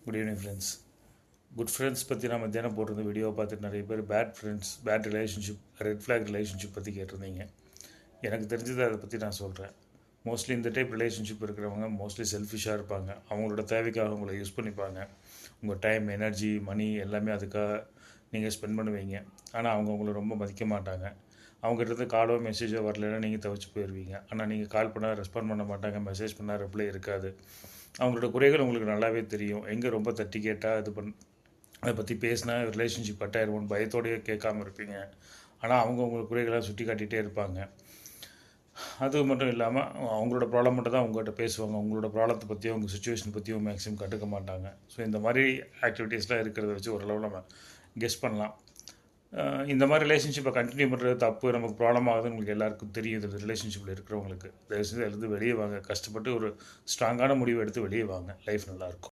Good evening friends. Good friends பற்றி நான் மத்தியானம் போட்டிருந்த வீடியோவை பார்த்துட்டு நிறைய பேர் bad relationship, red flag relationship பற்றி கேட்டிருந்தீங்க. எனக்கு தெரிஞ்சதை அதை பற்றி நான் சொல்கிறேன். மோஸ்ட்லி இந்த டைப் ரிலேஷன்ஷிப் இருக்கிறவங்க மோஸ்ட்லி செல்ஃபிஷாக இருப்பாங்க. அவங்களோட தேவைக்காக உங்களை யூஸ் பண்ணிப்பாங்க. உங்கள் டைம், எனர்ஜி, மணி எல்லாமே அதுக்காக நீங்கள் ஸ்பெண்ட் பண்ணுவீங்க. ஆனால் அவங்க உங்களை ரொம்ப மதிக்க மாட்டாங்க. அவங்ககிட்ட காலோ மெசேஜோ வரலைன்னா நீங்கள் தவிச்சு போயிடுவீங்க. ஆனால் நீங்கள் கால் பண்ணால் ரெஸ்பாண்ட் பண்ண மாட்டாங்க, மெசேஜ் பண்ணால் ரிப்ளை இருக்காது. அவங்களோட குறைகள் உங்களுக்கு நல்லாவே தெரியும். எங்கே ரொம்ப தட்டி கேட்டால் அதை பற்றி பேசினா ரிலேஷன்ஷிப் கட்டாயிருமோன்னு பயத்தோடையே கேட்காமல் இருப்பீங்க. ஆனால் அவங்க உங்களுக்கு குறைகளை சுட்டி காட்டிகிட்டே இருப்பாங்க. அது மட்டும் இல்லாமல் அவங்களோட ப்ராப்ளம் மட்டும் தான் உங்கள்கிட்ட பேசுவாங்க. உங்களோட ப்ராப்ளத்தை பற்றியோ உங்கள் சுச்சுவேஷன் பற்றியும் மேக்ஸிமம் கட்டுக்க மாட்டாங்க. ஸோ இந்த மாதிரி ஆக்டிவிட்டீஸ்லாம் இருக்கிறத வச்சு ஓரளவு நம்ம கெஸ் பண்ணலாம். இந்த மாதிரி ரிலேஷன்ஷிப்பை கண்டினியூ பண்ணுறது தப்பு, நமக்கு ப்ராப்ளம் ஆகுதுன்னு உங்களுக்கு எல்லாருக்கும் தெரியும். இந்த ரிலேஷன்ஷிப்பில் இருக்கிறவங்களுக்கு தயவுசெய்து வெளியே வாங்க. கஷ்டப்பட்டு ஒரு ஸ்ட்ராங்கான முடிவு எடுத்து வெளியே வாங்க. லைஃப் நல்லாயிருக்கும்.